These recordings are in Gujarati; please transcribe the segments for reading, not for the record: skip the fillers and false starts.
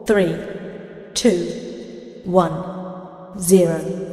3, 2, 1, 0.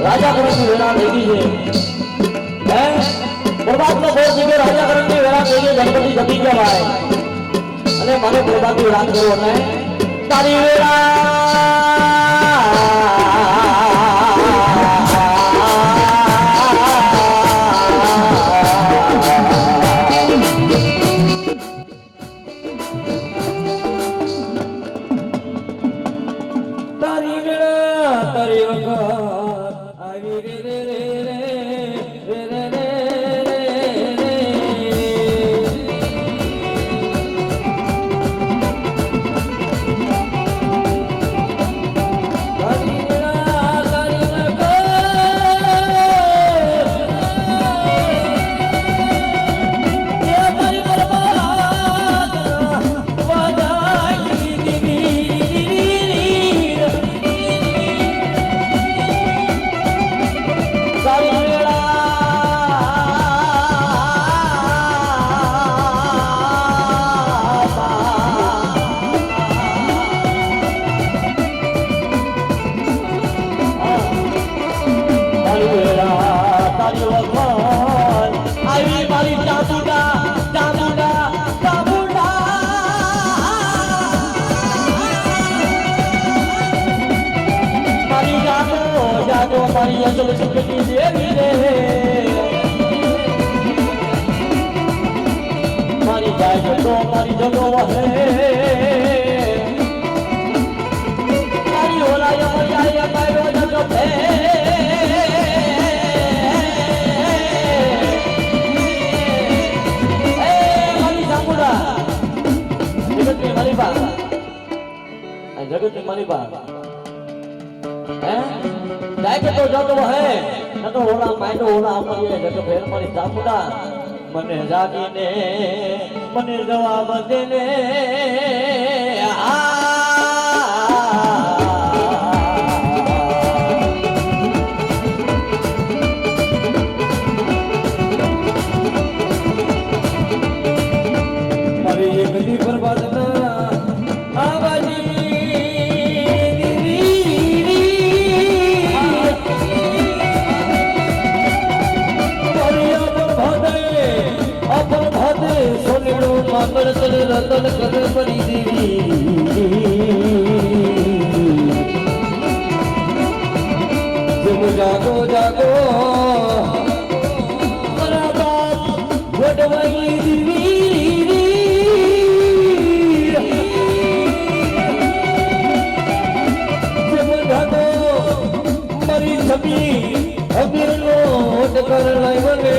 રાજા કરણની વેળા થઈ ગઈ છે હે પ્રભાતનો ભોર છે કે રાજા કરણની વેળા થઈ ગઈ ગણપતિ જતી જવાય અને મને પ્રભાતની રાત કરો અને તારી વેળા ચામુંડા ચામુંડા ચામુંડા મારી જાગો જાગો મારી અસલ સુખની દેવી રે મારી જાગો તો મારી જગો વહે મારી ઓલાય ઓલાય મારો જગો ભે जगत में मारी बात हैं जाए के तो जग वो है न तो होला माइनो होला हमारी जग फेर मारी चामुंडा मने जागीने मने जवाब देने मारी ये गली बर्बाद ना रतन रतन कर परी देवी तुम जागो जागो वडवाई देवी तुम जागो मरी छवि अबीर लोट कर लाई बने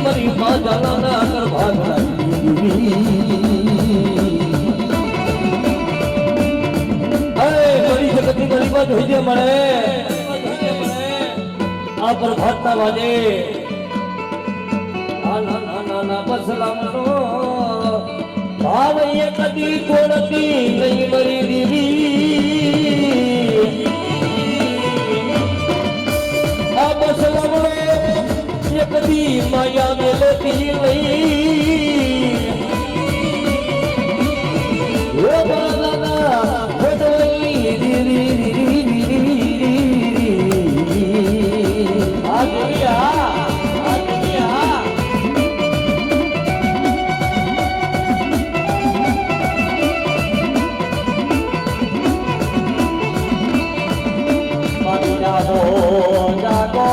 मरी माँ जाना ना कर भाग मरी जगती मरी बात हुई दे मरे आप पर भागता वाले ना ना ना ना बसला मनो भाव ये कदी कोणती नहीं मरी दीवी आप बसला मनो ये कदी माया में लेती नहीं वो बराना वडवाई दीवी आ दुनिया मारी जागो जागो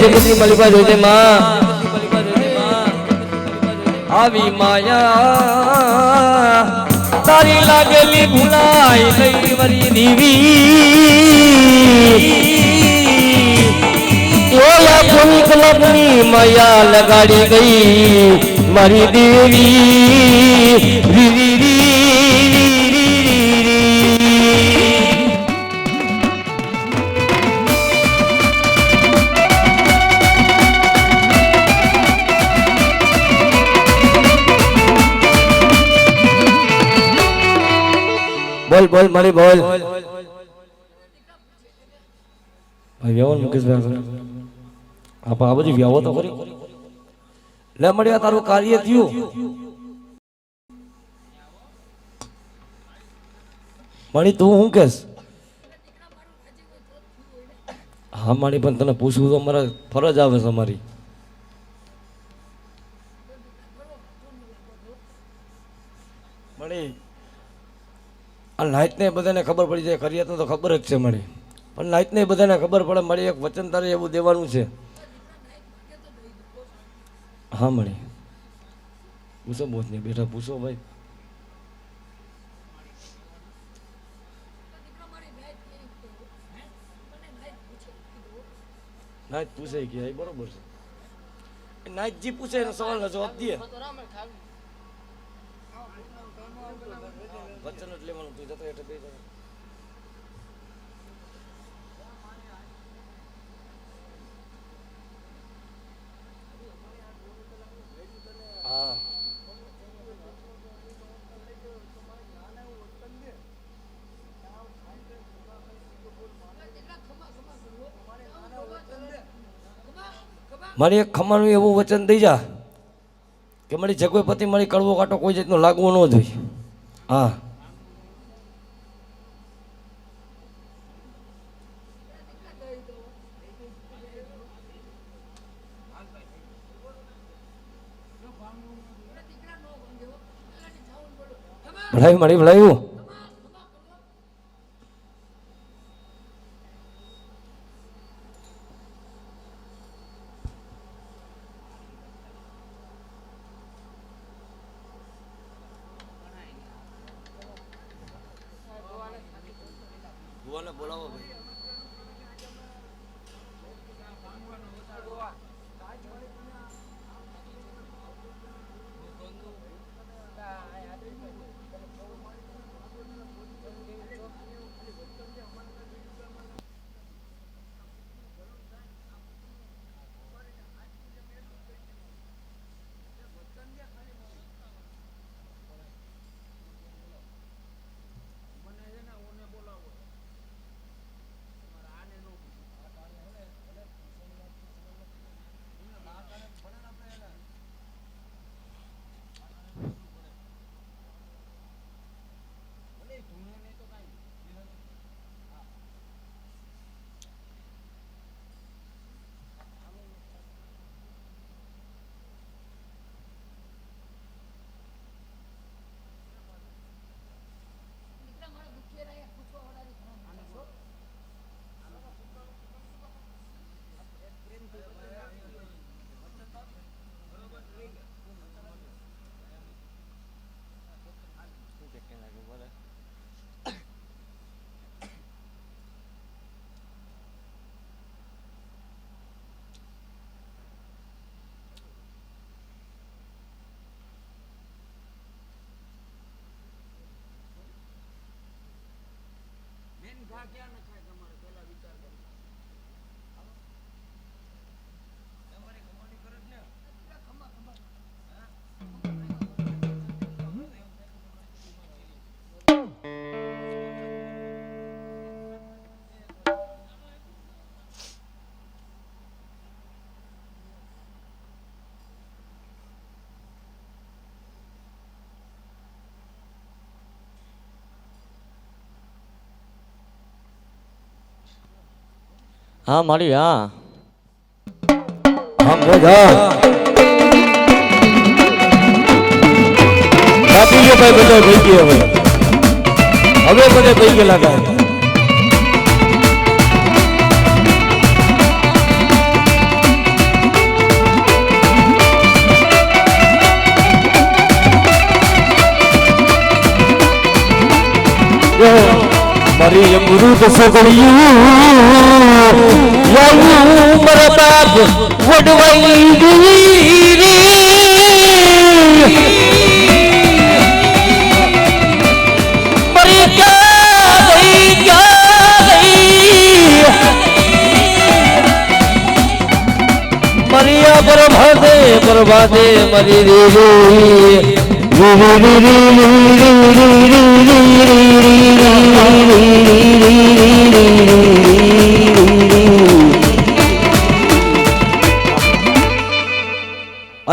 जगती मलिका जोते माँ आवी माया तारी लागली भुलाई नहीं मरी दीवी या फूल कलपनी माया लगाड़ी गई मरी देवी बोल बोल मारी बोल ભાઈ વ્યાવો મુકેશભાઈ આપણે આ બાજુ વ્યાવો તો કરી લે મળ્યા તારું કાર્ય થયું. મળી તું શું કેસ? હા મારી પણ તને પૂછવું તો મારે ફરજ આવે છે અમારી. મળી આ નાઈટ ને બધાને ખબર પડી જાય, કરીએ તો ખબર જ છે મળી, પણ નાઈટ ને બધાને ખબર પડે મળી એક વચન તારે એવું દેવાનું છે. હા મળી પૂછો બોસ નહીં બેઠા પૂછો ભાઈ. નાઈટ પૂછે કે એ બરોબર છે, નાઈટ જી પૂછે એનો સવાલનો જવાબ દે. વચન જ લેવાનું તું જતો એટલે બે જણા. હા મારી એક ખમાનું એવું વચન દઈ જા કે મારી જગોપતિ મારી કડવો કાંટો કોઈ જાતનો લાગવો ન જોઈએ. હા ભણાવી મારી ભણાવ્યું. બોલાવો ભાઈ. હા મારી હા હા બોજા બાકી ગયો ભાઈ બધા ભાઈ ગયો હવે બધે ભાઈ ગયેલા ગાય. મારી અમૃત સગડિયું યાવું મારા બાપ વડવાઈ ગઈ રે. મારી ક્યાં ગઈ મારી આ બરબાદે મારી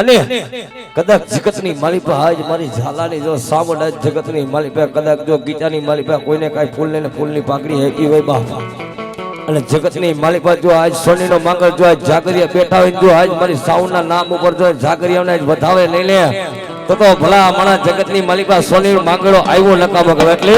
અને કદાચ જગતની માલિપા આજ મારી ઝાલાની જો સામડ આજ જગતની માલિપા કદાચ જો ગીતાની માલિપા કોઈને કાંઈ ફૂલ ને ફૂલની પાકડી હેતી હોય બાપ અને જગતની માલિપા જો આજ સોનીનો માંગર જો આજ જાગરિયા બેઠા હોય જો આજ મારી સાઉના નામ ઉપર જો જાગરિયાને આજ વધાવે નહીં લે તો ભલા માણા જગતની માલિપા સોનીનો માંગડો આવ્યો નકામો કરે એટલે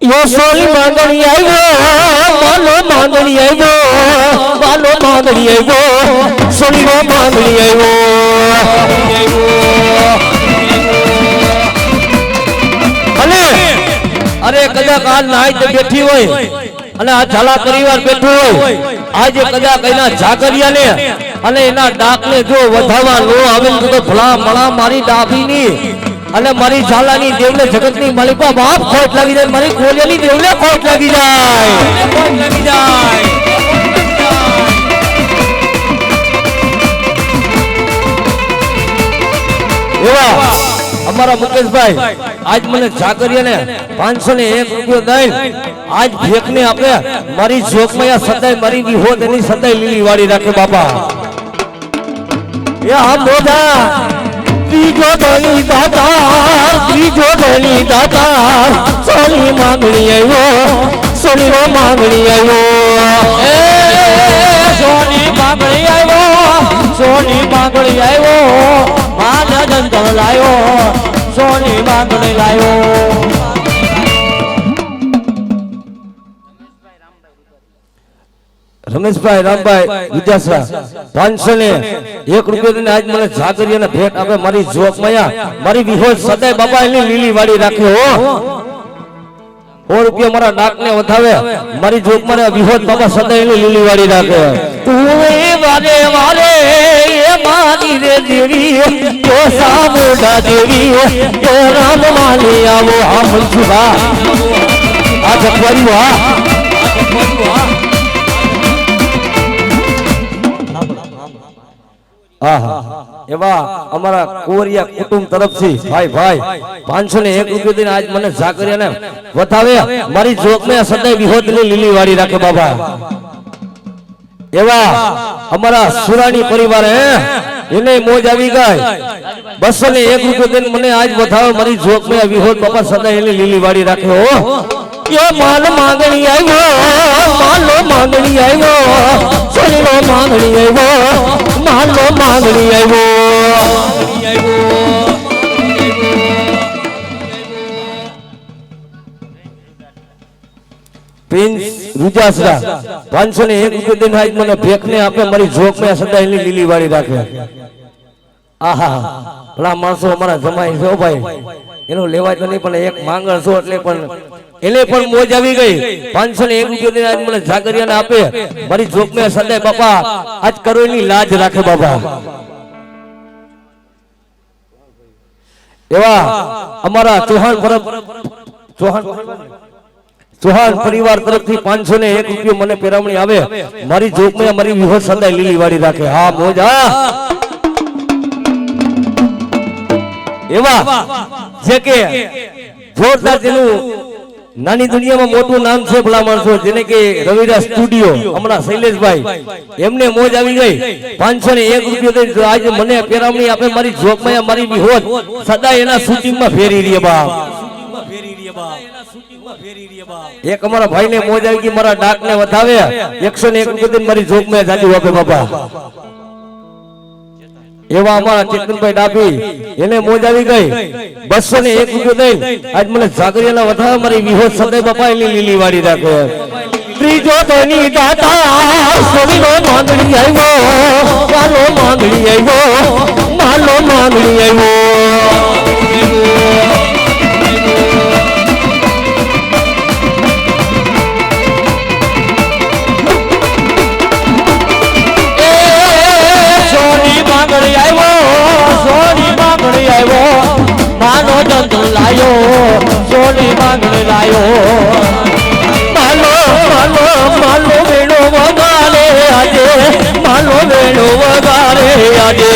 યો સોની માંગણી આવ્યો માલો માંગણી આવ્યો માલો માંગણી આવ્યો સોનીનો માંગણી આવ્યો અને અરે કદાચ આ નાઈ બેઠી હોય અને આ ઝાલા પરિવાર બેઠો હોય આજે કદાચ એના જાગરિયાને અને એના ડાકને જો વધાવા નો આવે તો ભલા મણા મારી ડાબીની અને મારી ઝાલાની દેવલે જગતની માલિકા બાપ ખોટ લાગી જાય મારી કોલિયાની દેવલે ખોટ લાગી જાય એવા અમારા મુકેશભાઈ આજ મને જાગરિયાને 501 રૂપિયો દઈ આજ ભેખને આપે મારી જોગમાં સદાય મારી વિહોદ એની સદાય લીલી વાળી રાખે બાપા એ આ મોજા ત્રીજો ધણી દાતા સોની માંગણી આવ્યો સોનીનો માંગણી આવ્યો એ સોની માંગણી આવ્યો મારા દંતર લાયો સોની માંગણી લાયો રમેશભાઈ રામભાઈ વિદ્યાસરા 501 રૂપિયા આજ મને જાગરિયાને ભેટ આપે મારી જોક માયા મારી વિહોદ સદાય બાબા એની લીલી વાળી રાખે હો 100 રૂપિયા મારા ડાકને વધાવે મારી જોક મારે વિહોદ બાબા સદાય એની લીલી વાળી રાખે તું એ વારે વારે એ મારી રે દેવી તો સામોડા દેવી તો રામ માલી આવો હા મનસુભા આ જકવારી વાહ એવા અમારા કોરિયા કુટુંબ તરફથી ભાઈ 501 રૂપિયા દઈને આજ મને જાગરિયાને વધાવે મારી જોગમાં સદાય વિહોદની લીલી વાળી રાખે બાબા એવા અમારા સુરાણી પરિવાર એને મોજ આવી ગઈ 201 રૂપિયા દઈને મને આજ વધાવે મારી જોગમાં વિહોદ બાબા સદાય એની લીલી વાળી રાખે હો એ માલ માંગણી આવ્યો માલો માંગણી આવ્યો સોનીનો માંગણી આવ્યો માલો માંગણી આવ્યો પ્રિન્સ રૂજાસરા 501 રૂપિયા દઈને આજ મને ભેખને આપે મારી જોગમાં સદાય એની લીલી વાળી રાખે આહા ભલા માણસો અમારા જમાઈ છો ભાઈ એનું લેવાય તો નહીં પણ એક માંગણ છો એટલે પણ એને પણ મોજ આવી ગઈ 501 રૂપિયા આજ મને જાગરિયાને આપે મારી જોગમાં સદાય બાપા આજ કરોની લાજ રાખે બાપા એવા અમારા ચૌહાણ પરિવાર તરફથી 501 રૂપિયા મને પેરામણી આવે મારી જોગમાં મારી વિહોદ સદાય લીલી વાળી રાખે હા મોજ હા એવા જે કે જોરદાર જેનું નાની દુનિયામાં મોટું નામ છે ભલા માણસો જેને કે રવિરા સ્ટુડિયો હમણાં શૈલેષભાઈ એમને મોજ આવી ગઈ 501 રૂપિયા આજે મને પેરામણી આપે મારી જોગમાં મારી વિહોદ સદા એના શૂટિંગમાં ફેરી રહી બા એક અમારા ભાઈને મોજ આવી ગઈ મારા ડાકને વધાવે 101 રૂપિયા મારી જોગમાં જાજુ આપે બાપા એવા અમારા ચેતનભાઈ ડાભી એને મોજ આવી ગઈ 201 રૂપિયા દઈને આજ મને જાગરિયાના વધારે મારી વિહોદ સદાય બાપા એની લીલી વાળી રાખે ત્રીજો ધણી દાતા સોનીનો માંગણી આવ્યો માલો માંગણી આવ્યો માલો માંગણી આવ્યો માનો દંત લાયો સોની માંગણી લાયો માલો માલો માલો વેણો વગાડે આજે માલો વેણો વગાડે આજે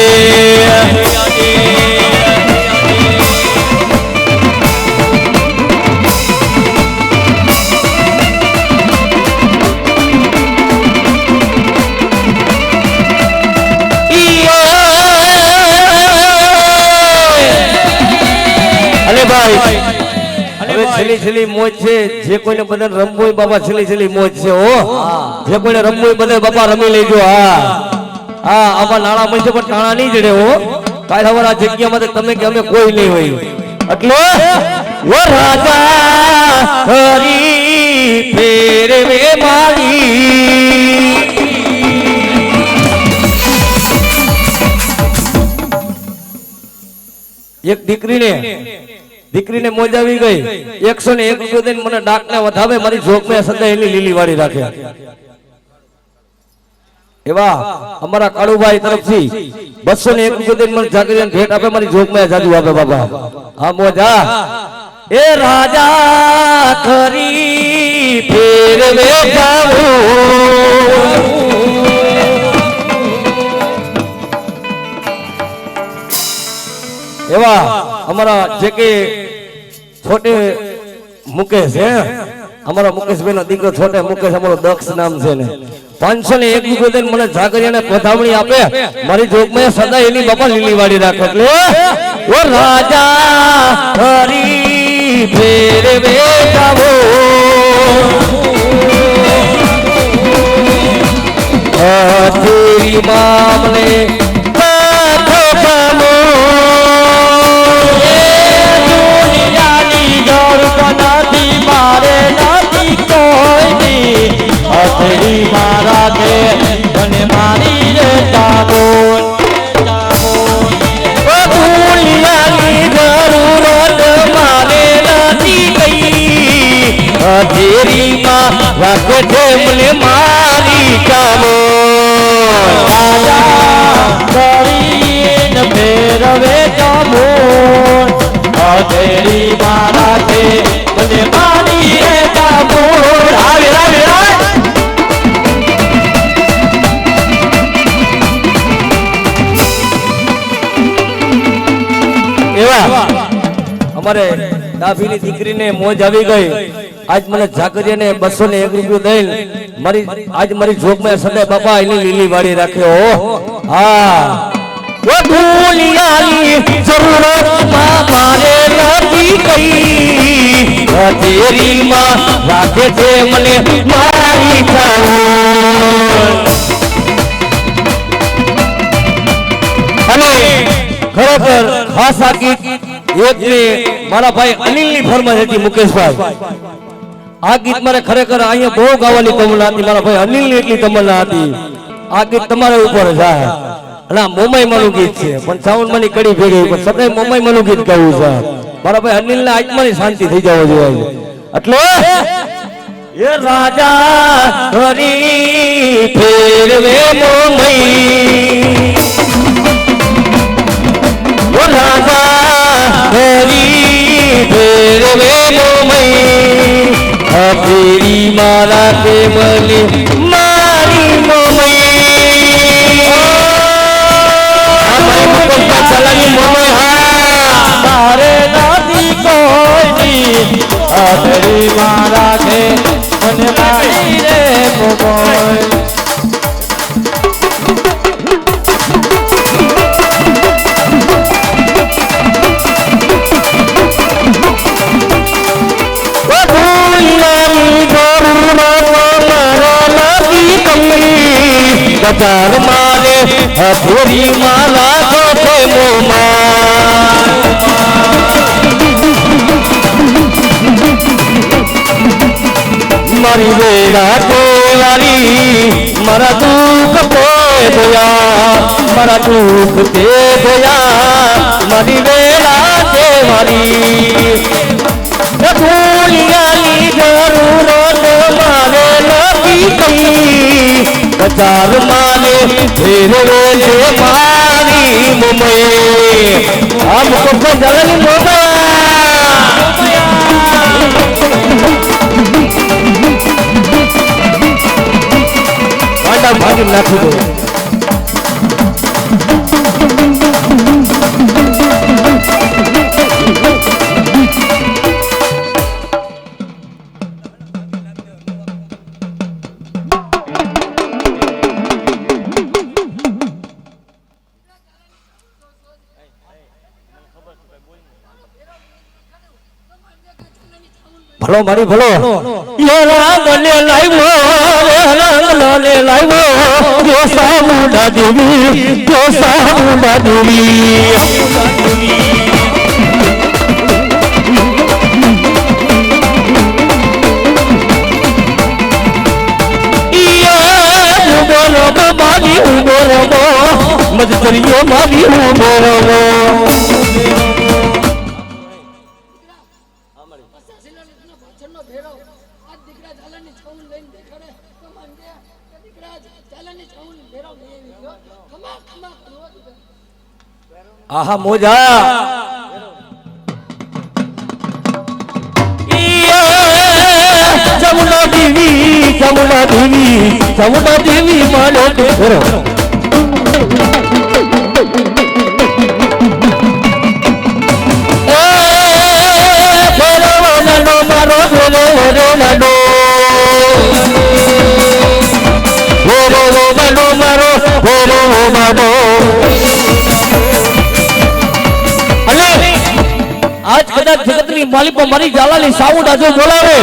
ઈયો છેલ્લી છેલ્લી મોજ છે જે કોઈને બધાને રમવું હોય બાપા છેલ્લી છેલ્લી મોજ છે હો જે કોઈને રમવું હોય બધે બાપા રમી લેજો હા હા આમાં નાણા મળશે પણ નાણા નહીં જડે હો કાલ હવાર આ જગ્યામાં તમે કે અમે કોઈ નહીં હોય એટલે ઓ રાજા હરી ફેરવે મારી એક દીકરીને મોજ આવી ગઈ 101 રૂપિયા દઈને મને ડાકને વધાવે મારી જોગમાં સદાય એની લીલી વાળી રાખે એવા અમારા કાળુભાઈ તરફથી 201 રૂપિયા દઈને મને જાગરીને ભેટ આપે મારી જોગમાં જાદુ આપે બાબા આ મોજ આ એ રાજા ખરી ફેરવે જાવું એવા અમારા જે કે છોટે મુકેશ હે અમારા મુકેશભાઈ નો દીકરો છોટે મુકેશ અમારો દક્ષ નામ છે ને 501 રૂપિયા દઈને મને જાગરિયાને પધાવણી આપે મારી જોગમાં સદાય એની બાપા લીલી વાળી રાખે એટલે ઓ રાજા હરી ફેરવે જાવો તેરી મામલે મારા કે મને મારી રે તાબોન ભૂલિયાની જરૂરત મારે નથી ગઈ અધેરીમાં રાખે છે મને મારી કામો રાજા કરીને ફેરવે તાબોન અધેરી મારા કે મને મારી રે તાબોન આવે આવે આવે એવા અમારે ડાભીની દીકરીને મોજ આવી ગઈ આજ મને જાગરિયાને 201 રૂપિયા દઈને આજ મારી જોગમાં સદાય બાપા એની લીલી વાળી રાખ્યો હા ઓ ભૂલિયાની જરૂરતમાં મારે નથી ગઈ તેરીમાં રાખે છે મને મારી ચાલ અને ખરેખર ખાસ આ ગીત એકને મારા ભાઈ અનિલની ફરમાઈશ હતી મુકેશભાઈ આ ગીત મારે ખરેખર અહીંયા બહુ ગાવાની તમન્ના હતી મારા ભાઈ અનિલની એટલી તમન્ના હતી આ ગીત તમારા ઉપર જાય અને આ મોમાઈમાંનું ગીત છે પણ સાવનમાંની કડી ભેગી પણ સદાય મોમાઈમાંનું ગીત ગાવું છે મારા ભાઈ અનિલને આત્માની શાંતિ થઈ જવો જોઈએ એટલે એ રાજા હરી ફેરવે મોમઈ રાજા હરી ફેરવે મોમઈ ફેરી મારા તે મને મારી મોમઈ ચલાની મોમઈ મારે નથી કોઈ ફેરી મારા કે મને મારી રે મોમઈ બજાર મારે હથેરી મારા કોઠે મારી વેળા કોવારી મારા દુઃખ તે દયા મારા દુઃખ તે દયા મારી વેળા તેવારી ભૂલિયાની જરૂરત મારે નથી ગઈ બજાર મારે ફેરવે છે મારી મુંબઈ આમ તો જલની મોટા ભાગી નાખી દો ભલો મારી ભલો યે રામ ને લાવ્યો ને લાવ્યો જો સામુંડા દેવી મત કરીયો મારી ઉમરવો આહા મોજા જમુના દેવી માનો ડેરો આજ કદાચ જગતની માલિપા મારી ઝાલાની સાઉન્ડ આજો બોલાવે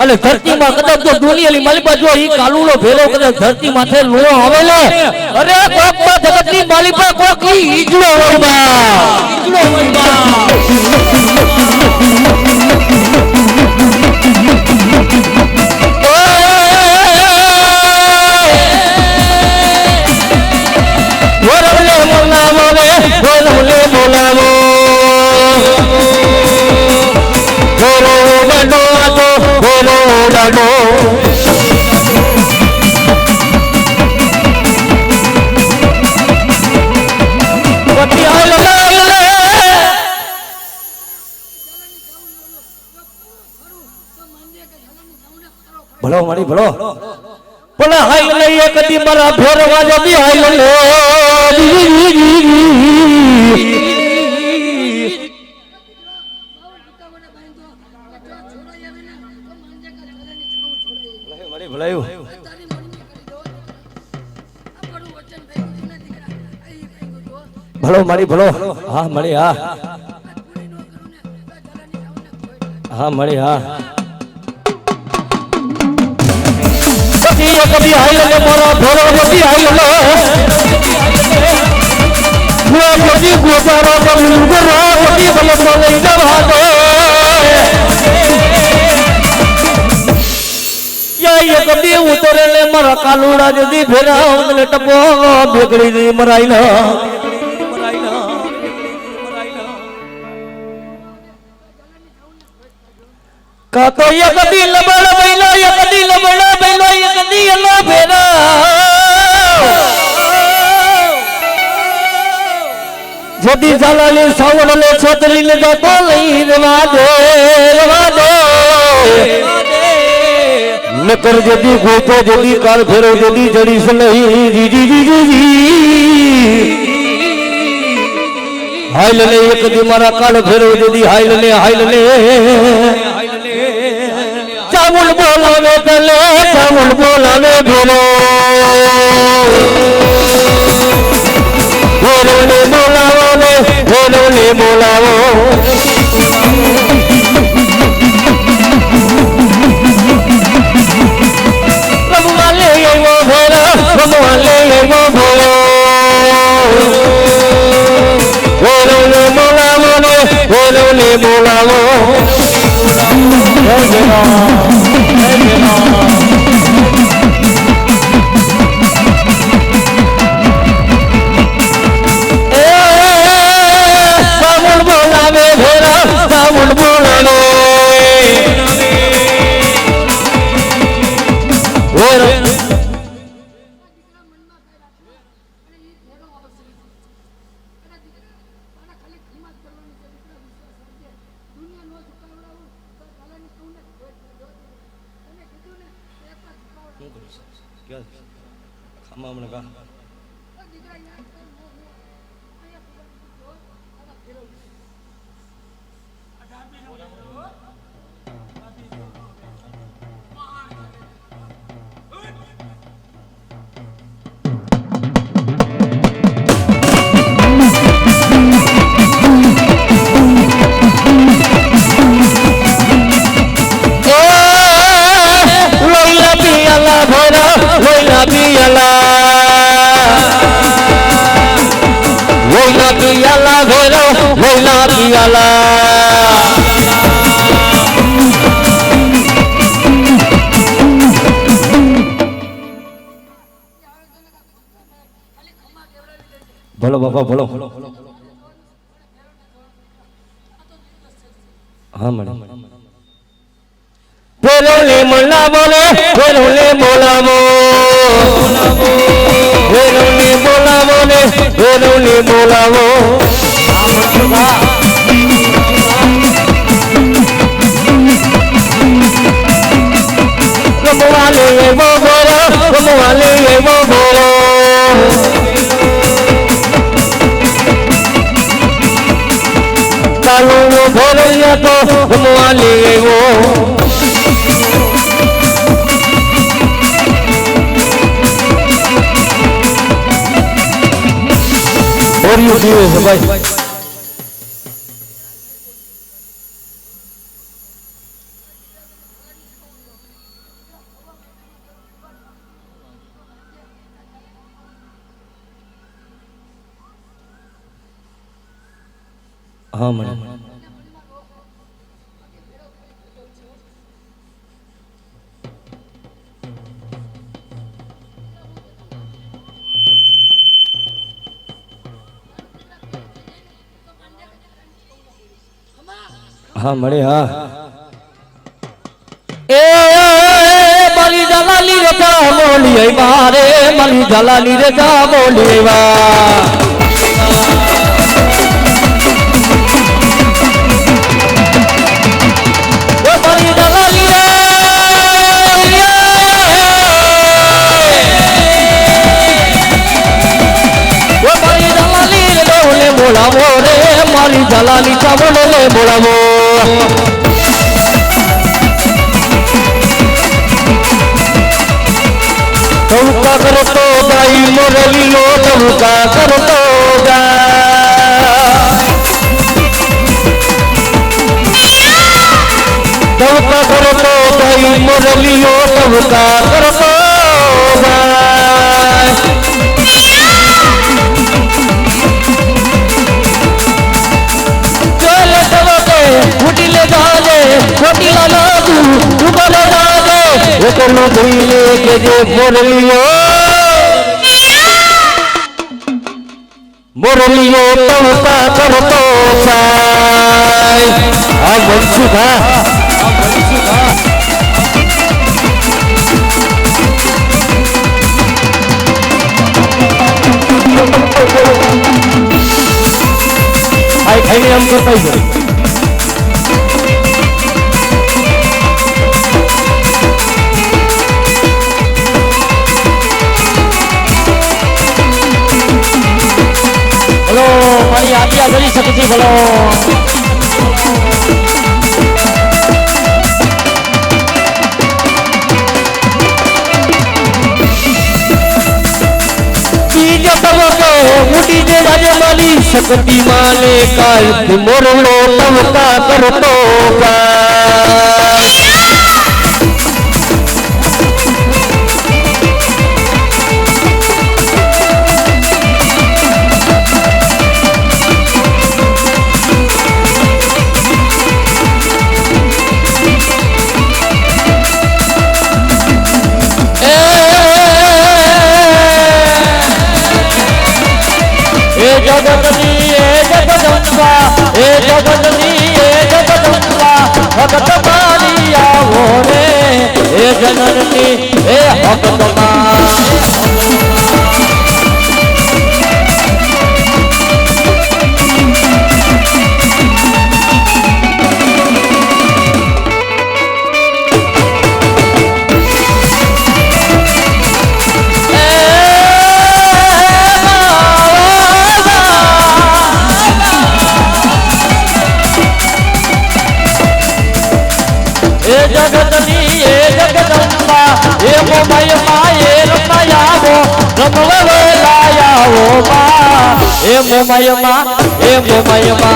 અને ધરતીમાં કદાચ જો દુનિયાની માલિપા જો ઈ કાલુનો ભેરો કદાચ ધરતી માથે લો આવેલે અરે કોકમાં જગતની માલિપા કોક ઈ ઈજડો ભલો મારી ભલો પણ હાઈ લઈ કદી મારા ભોરવા જતી હાઈ લે ભલાયું ભલો મારી ભલો હા મળી હા હા મળી હા કદી હાઈ લે મારા ભોરવા જતી હાઈ લે કદી ગોતારો કદી ઉગરો કદી બલતો લઈ જવા દે યા કદી ઉતરે લે મારા કાલુડા જદી ભેરા મને ટપો બેગડી ની મરાઈલા કાતો યા કદી લબડ બૈલો યા કદી લબડ બૈલો યા કદી અલ્લા ભેરા જદી ઝાલાની સાવણ ને છોતરી ને જતો લઈ રવા દે નકર જદી ગોતો જદી કાળ ફેરો જદી જડીશ નહીં હાઈલ લે એક દી મારા કાળ ફેરો જદી હાઈલ લે ચામુલ બોલાવે તલે ચામુલ બોલાવે ભેરો ભેરો ને બોલાવો लोना पियाला भेरो लोना पियाला बोलो बाबा बोलो हाँ मैडम पेरोले मोला बोले पेरोले मोला पेरोले मोला बोले पेरोले मोला कमवाले वो बोलो कमवाले वो बोलो कालो वो भोलिया तो कमवाले वो और यू दिए है भाई हाँ मैडम हाँ मरे हाँ ए माली दलाली रे का बोलिए मारे माली दलाली रे का बोलिए वा बोलावो रे माली दलाली चावले ले बोलावो तुम का करो तो गाई मुरली लो तुम का करो तो तुम का करो तो गाई मुरली लो तुम का करो तो उठिले जाने छोटीला लागू उबले जाने एकलो धुइले के जे मोरलियो तवता करतो साय आ वंशुधा आई हम करता ही મારી આજ્ઞા કરી શકતી બોલો બીજો તબકો ઉડી જે રાજે માલી શકતી માને કાલ મોરલો તવતા કરતો जगदनी जगदम्बा ए जगदनी जगदम्बा भगत मारिया वो रे ए जननी ए भगत जगदनी ए जगदम्बा ए मोमय माए रमयावो रमवे लायावो मा ए मोमय मा ए मोमय मा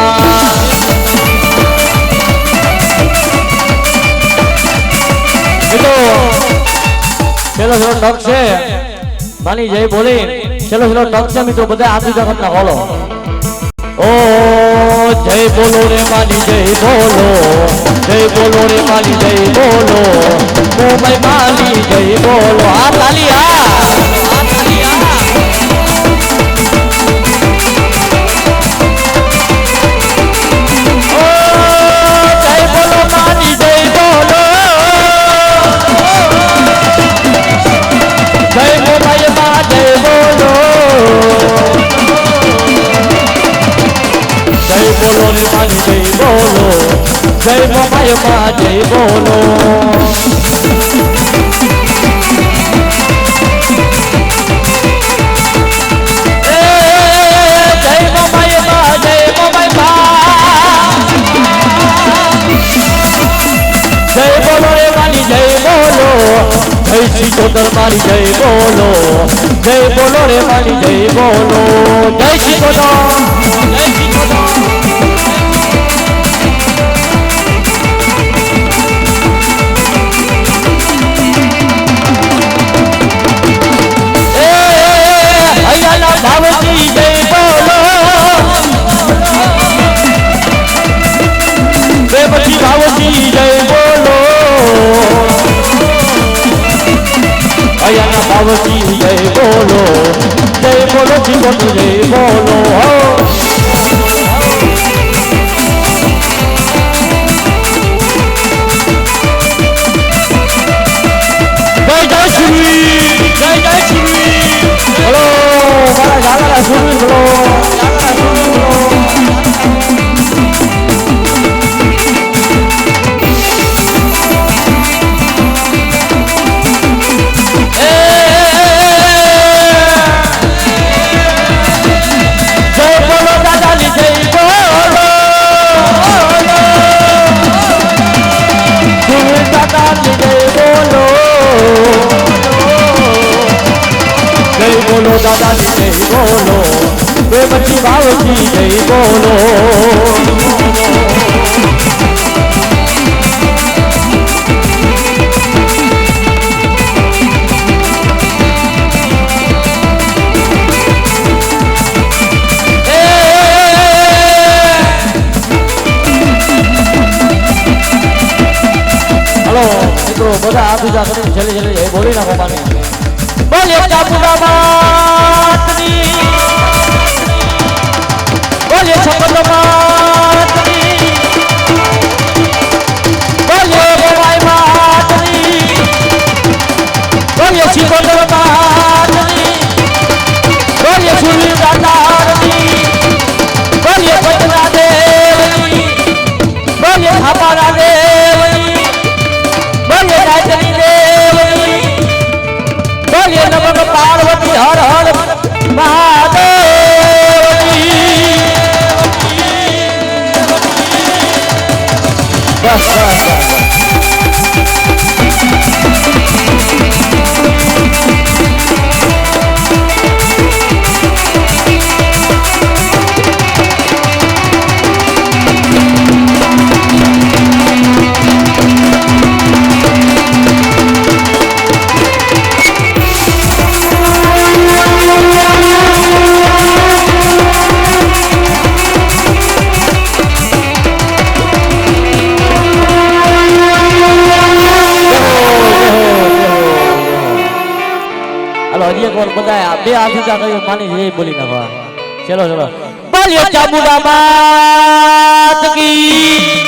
चलो चलो टक से मानी जय बोली चलो चलो टक से मित्रों બધા આપી જગતના બોલો ઓ જય બોલો રે માની જય બોલો રે માની જય બોલો મોબાઈ માની જય બોલો આ તાલી આ બોલો રે માની જય બોલો જય મોમાય માં જય બોલો જય મોમાય માં જય મોમાય માં જય બોલો રે માની જય બોલો જય શિકોતર મારી જય બોલો જય બોલો રે માની જય બોલો જય શિકોતર જય શિકોતર ભાવજી જય બોલો બે પછી ભાવજી જય બોલો અયાના ભાવજી જય બોલો જીવન જય બોલો જય શ્રી બોલો મારા જાગરા સુરવીર બોલો દાદાજી જય બોલો બે પછી ભાવજી જય બોલો હલો મિત્રો બધા આ બીજા કરીને છેલ્લે બોલી નાખો પાણી બોલે ચાપુડા માતની બોલે છપન માતની બોલે બોવાઈ માતની બોલે શિકોતર માતની બોલે સુરવીર દાતારની બોલે પટના દેવની બોલે થાપાના દેવની બોલે રાયતની દેવની બોલે નમઃ પાર્વતી હર હર મહાદેવ બસ બધા બે આફીજા કર્યો માની જય બોલી નાખવા ચલો બોલ્યો ચામુંડા માત કી